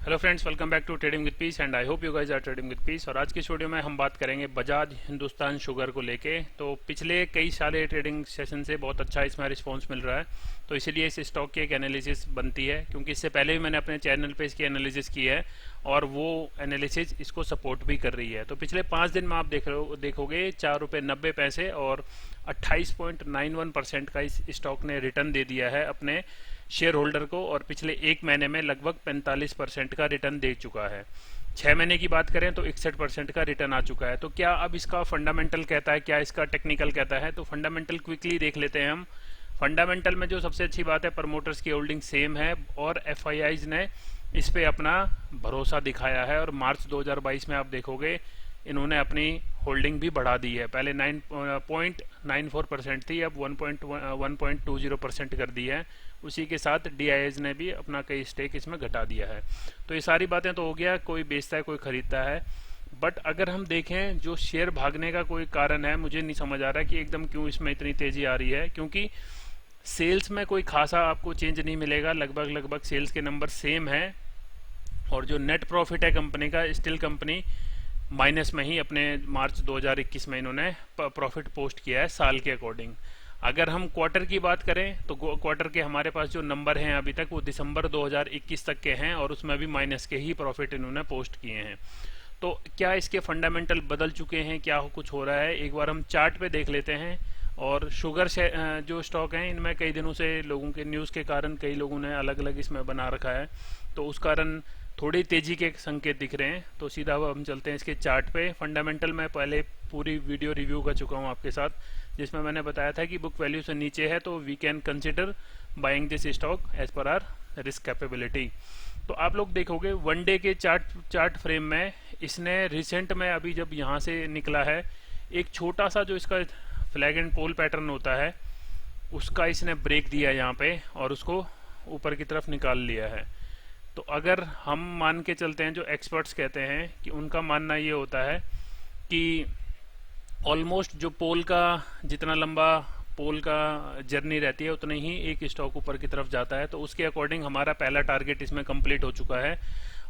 Hello friends, welcome back to trading with peace and I hope you guys are trading with peace. और आज की इस video में हम बात करेंगे बजाज हिंदुस्तान शुगर को लेके। तो पिछले कई सारे ट्रेडिंग सेशन से बहुत अच्छा इसमें रिस्पांस मिल रहा है, तो इसीलिए इस स्टॉक की एक एनालिसिस बनती है, क्योंकि इससे पहले भी मैंने अपने चैनल पे इसकी एनालिसिस की है और वो एनालिसिस इसको सपोर्ट भी कर रही है। तो पिछले 5 दिन में आप देखोगे ₹4.90 और 28.91% का इस स्टॉक ने रिटर्न दे दिया है अपने शेयर होल्डर को, और पिछले एक महीने में लगभग 45% का रिटर्न दे चुका है। 6 महीने की बात करें तो 61% का रिटर्न आ चुका है। तो क्या अब इसका फंडामेंटल कहता है, क्या इसका टेक्निकल कहता है? तो फंडामेंटल क्विकली देख लेते हैं हम। फंडामेंटल में जो सबसे अच्छी बात है, प्रमोटर्स की होल्डिंग सेम है और एफआईआईज ने इस पे अपना भरोसा दिखाया है। और मार्च 2022 में आप देखोगे इन्होंने अपनी होल्डिंग भी बढ़ा दी है। पहले 9.94% थी, अब 1.20% कर दी है। उसी के साथ डीआईएज ने भी अपना कई स्टेक इसमें घटा दिया है। तो ये सारी बातें तो हो गया, कोई बेचता है कोई खरीदता है। बट अगर हम देखें जो शेयर भागने का कोई कारण है, मुझे नहीं समझ आ रहा कि एकदम क्यों इसमें इतनी तेजी आ रही है। क्योंकि सेल्स में कोई खासा आपको चेंज नहीं मिलेगा, लगभग सेल्स के नंबर सेम है। और जो नेट प्रॉफिट है कंपनी का, स्टिल कंपनी माइनस में ही अपने मार्च 2021 में इन्होंने प्रॉफिट पोस्ट किया है साल के अकॉर्डिंग। अगर हम क्वार्टर की बात करें तो क्वार्टर के हमारे पास जो नंबर हैं अभी तक वो दिसंबर 2021 तक के हैं, और उसमें भी माइनस के ही प्रॉफिट इन्होंने पोस्ट किए हैं। तो क्या इसके फंडामेंटल बदल चुके हैं, क्या कुछ हो रहा है? एक बार हम चार्ट पे देख लेते हैं। और शुगर जो स्टॉक हैं इनमें कई दिनों से लोगों के न्यूज़ के कारण कई लोगों ने अलग अलग इसमें बना रखा है, तो उस कारण थोड़ी तेजी के संकेत दिख रहे हैं। तो सीधा हम चलते हैं इसके चार्ट पे। फंडामेंटल में पहले पूरी वीडियो रिव्यू कर चुका हूँ आपके साथ, जिसमें मैंने बताया था कि बुक वैल्यू से नीचे है तो we can consider buying this stock as per our risk capability. तो आप लोग देखोगे वन डे के चार्ट फ्रेम में इसने रिसेंट में अभी जब यहाँ से निकला है, एक छोटा सा जो इसका फ्लैग एंड पोल पैटर्न होता है उसका इसने ब्रेक दिया यहाँ पे और उसको ऊपर की तरफ निकाल लिया है। तो अगर हम मान के चलते हैं, जो एक्सपर्ट्स कहते हैं कि उनका मानना ये होता है कि ऑलमोस्ट जो पोल का जितना लंबा पोल का जर्नी रहती है उतने ही एक स्टॉक ऊपर की तरफ जाता है। तो उसके अकॉर्डिंग हमारा पहला टारगेट इसमें कंप्लीट हो चुका है।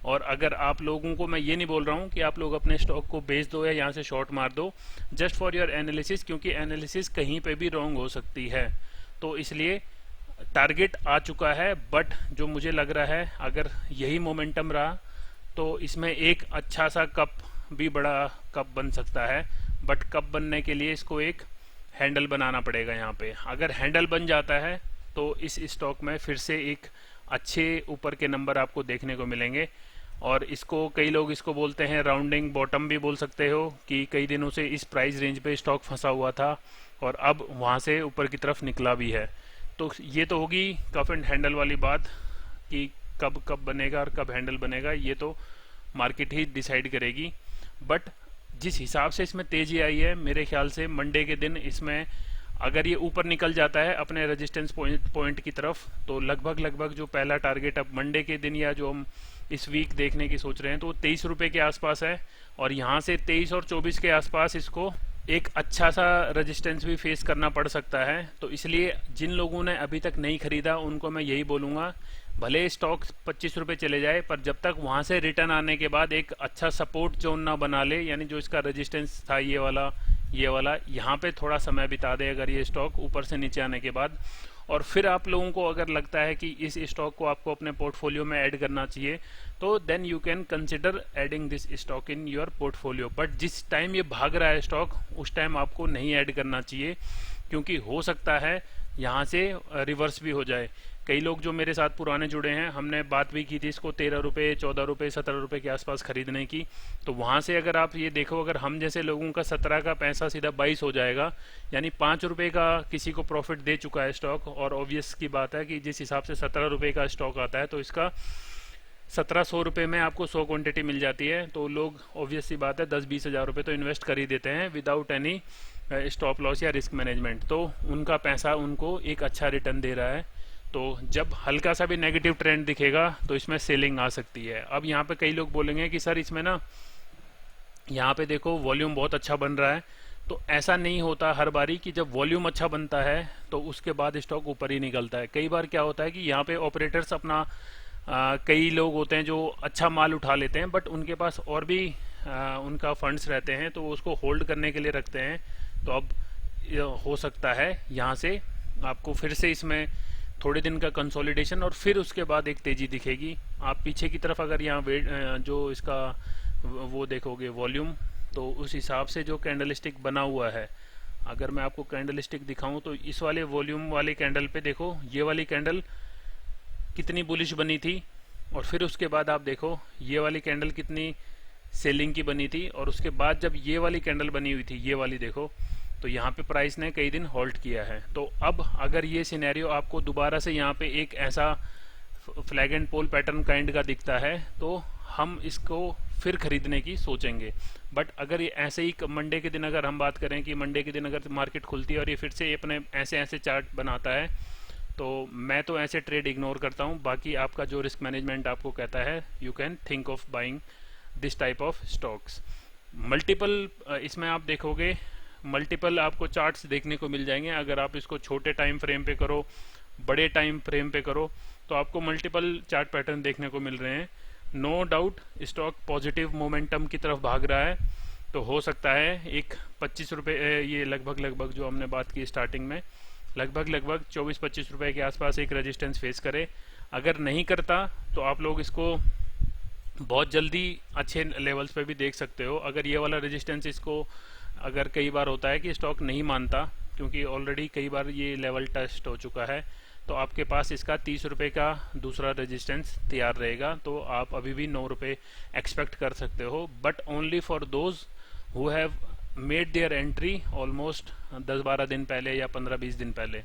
और अगर आप लोगों को मैं ये नहीं बोल रहा हूँ कि आप लोग अपने स्टॉक को बेच दो या यहाँ से शॉर्ट मार दो, जस्ट फॉर योर एनालिसिस, क्योंकि एनालिसिस कहीं पे भी रॉन्ग हो सकती है। तो इसलिए टारगेट आ चुका है, बट जो मुझे लग रहा है अगर यही मोमेंटम रहा तो इसमें एक अच्छा सा कप भी बड़ा कप बन सकता है। बट कप बनने के लिए इसको एक हैंडल बनाना पड़ेगा यहाँ पे। अगर हैंडल बन जाता है तो इस स्टॉक में फिर से एक अच्छे ऊपर के नंबर आपको देखने को मिलेंगे। और इसको कई लोग इसको बोलते हैं राउंडिंग बॉटम भी बोल सकते हो, कि कई दिनों से इस प्राइस रेंज पे स्टॉक फंसा हुआ था और अब वहाँ से ऊपर की तरफ निकला भी है। तो ये तो होगी कप एंड हैंडल वाली बात, कि कब कब बनेगा और कब हैंडल बनेगा ये तो मार्केट ही डिसाइड करेगी। बट जिस हिसाब से इसमें तेजी आई है, मेरे ख्याल से मंडे के दिन इसमें अगर ये ऊपर निकल जाता है अपने रेजिस्टेंस पॉइंट की तरफ, तो लगभग जो पहला टारगेट अब मंडे के दिन या जो हम इस वीक देखने की सोच रहे हैं तो वो 23 रुपये के आसपास है। और यहाँ से 23 और 24 के आसपास इसको एक अच्छा सा रेजिस्टेंस भी फेस करना पड़ सकता है। तो इसलिए जिन लोगों ने अभी तक नहीं खरीदा उनको मैं यही बोलूँगा, भले स्टॉक 25 रुपये चले जाए, पर जब तक वहाँ से रिटर्न आने के बाद एक अच्छा सपोर्ट जोन ना बना ले, यानी जो इसका रेजिस्टेंस था ये वाला यहाँ पे थोड़ा समय बिता दे अगर ये स्टॉक ऊपर से नीचे आने के बाद। और फिर आप लोगों को अगर लगता है कि इस स्टॉक को आपको अपने पोर्टफोलियो में ऐड करना चाहिए, तो then you can consider adding this stock in your portfolio. But जिस टाइम ये भाग रहा है स्टॉक, उस टाइम आपको नहीं ऐड करना चाहिए, क्योंकि हो सकता है यहाँ से रिवर्स भी हो जाए। कई लोग जो मेरे साथ पुराने जुड़े हैं, हमने बात भी की थी इसको 13 रुपये, 14 रुपये, 17 रुपये के आसपास खरीदने की। तो वहाँ से अगर आप ये देखो, अगर हम जैसे लोगों का 17 का पैसा सीधा 22 हो जाएगा, यानी 5 रुपये का किसी को प्रॉफिट दे चुका है स्टॉक। और ऑब्वियस की बात है कि जिस हिसाब से 17 रुपये का स्टॉक आता है तो इसका 1700 रुपये में आपको 100 क्वांटिटी मिल जाती है। तो लोग ऑब्वियस सी बात है 10-20 हज़ार रुपये तो इन्वेस्ट कर ही देते हैं विदाउट एनी स्टॉप लॉस या रिस्क मैनेजमेंट। तो उनका पैसा उनको एक अच्छा रिटर्न दे रहा है। तो जब हल्का सा भी नेगेटिव ट्रेंड दिखेगा तो इसमें सेलिंग आ सकती है। अब यहाँ पे कई लोग बोलेंगे कि सर इसमें ना, यहाँ पे देखो वॉल्यूम बहुत अच्छा बन रहा है। तो ऐसा नहीं होता हर बारी कि जब वॉल्यूम अच्छा बनता है तो उसके बाद स्टॉक ऊपर ही निकलता है। कई बार क्या होता है कि यहाँ पे ऑपरेटर्स अपना कई लोग होते हैं जो अच्छा माल उठा लेते हैं, बट उनके पास और भी उनका फंड्स रहते हैं, तो वो उसको होल्ड करने के लिए रखते हैं। तो अब हो सकता है यहाँ से आपको फिर से इसमें थोड़े दिन का कंसोलिडेशन और फिर उसके बाद एक तेज़ी दिखेगी। आप पीछे की तरफ अगर यहाँ वेट जो इसका वो देखोगे वॉल्यूम, तो उस हिसाब से जो कैंडलस्टिक बना हुआ है, अगर मैं आपको कैंडलस्टिक दिखाऊं तो इस वाले वॉल्यूम वाले कैंडल पे देखो, ये वाली कैंडल कितनी बुलिश बनी थी, और फिर उसके बाद आप देखो ये वाली कैंडल कितनी सेलिंग की बनी थी, और उसके बाद जब ये वाली कैंडल बनी हुई थी, ये वाली देखो, तो यहाँ पे प्राइस ने कई दिन होल्ड किया है। तो अब अगर ये सिनेरियो आपको दोबारा से यहाँ पे एक ऐसा flag and pole pattern kind का दिखता है, तो हम इसको फिर खरीदने की सोचेंगे। बट अगर ये ऐसे ही मंडे के दिन अगर हम बात करें कि मंडे के दिन अगर मार्केट खुलती है और ये फिर से अपने ऐसे ऐसे चार्ट बनाता है, तो मैं तो ऐसे ट्रेड इग्नोर करता हूँ। बाकी आपका जो रिस्क मैनेजमेंट आपको कहता है, you can think of buying this type of stocks. Multiple इसमें आप देखोगे मल्टीपल आपको चार्ट्स देखने को मिल जाएंगे। अगर आप इसको छोटे टाइम फ्रेम पे करो, बड़े टाइम फ्रेम पे करो, तो आपको मल्टीपल चार्ट पैटर्न देखने को मिल रहे हैं। No doubt stock positive momentum की तरफ भाग रहा है, तो हो सकता है एक 25 रुपये, ये लगभग जो हमने बात की स्टार्टिंग में, लगभग 24-25 रुपये के आसपास एक रेजिस्टेंस फेस करे। अगर नहीं करता तो आप लोग इसको बहुत जल्दी अच्छे लेवल्स पे भी देख सकते हो। अगर ये वाला रेजिस्टेंस इसको, अगर कई बार होता है कि स्टॉक नहीं मानता, क्योंकि ऑलरेडी कई बार ये लेवल टेस्ट हो चुका है, तो आपके पास इसका 30 रुपये का दूसरा रेजिस्टेंस तैयार रहेगा। तो आप अभी भी 9 रुपये एक्सपेक्ट कर सकते हो, but only for those who have made their entry almost 10-12 दिन पहले या 15-20 दिन पहले,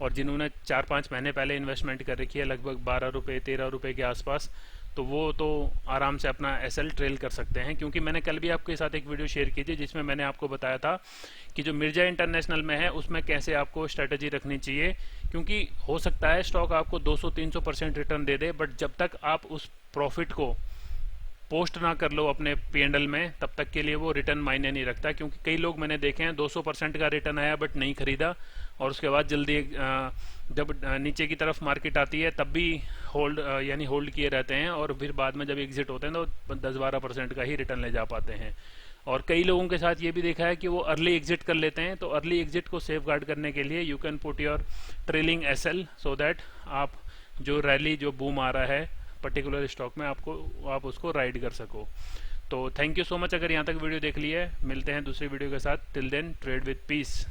और जिन्होंने 4-5 महीने पहले इन्वेस्टमेंट कर रखी है लगभग 12 रुपये 13 रुपये के आसपास, तो वो तो आराम से अपना एसएल ट्रेल कर सकते हैं। क्योंकि मैंने कल भी आपके साथ एक वीडियो शेयर की थी जिसमें मैंने आपको बताया था कि जो मिर्जा इंटरनेशनल में है उसमें कैसे आपको स्ट्रेटजी रखनी चाहिए। क्योंकि हो सकता है स्टॉक आपको 200-300% रिटर्न दे दे, बट जब तक आप उस प्रॉफिट को पोस्ट ना कर लो अपने पीएनएल में, तब तक के लिए वो रिटर्न मायने नहीं रखता। क्योंकि कई लोग मैंने देखे हैं 200% का रिटर्न आया बट नहीं खरीदा, और उसके बाद जल्दी जब नीचे की तरफ मार्केट आती है तब भी होल्ड यानी होल्ड किए रहते हैं, और फिर बाद में जब एग्जिट होते हैं तो 10-12% का ही रिटर्न ले जा पाते हैं। और कई लोगों के साथ ये भी देखा है कि वो अर्ली एग्जिट कर लेते हैं। तो अर्ली एग्जिट को सेफ गार्ड करने के लिए you can put your trailing SL, so that आप जो रैली जो बूम आ रहा है पर्टिकुलर स्टॉक में आप उसको राइड कर सको। तो थैंक यू सो मच अगर यहाँ तक वीडियो देख ली है। मिलते हैं दूसरी वीडियो के साथ। Till then trade with piece.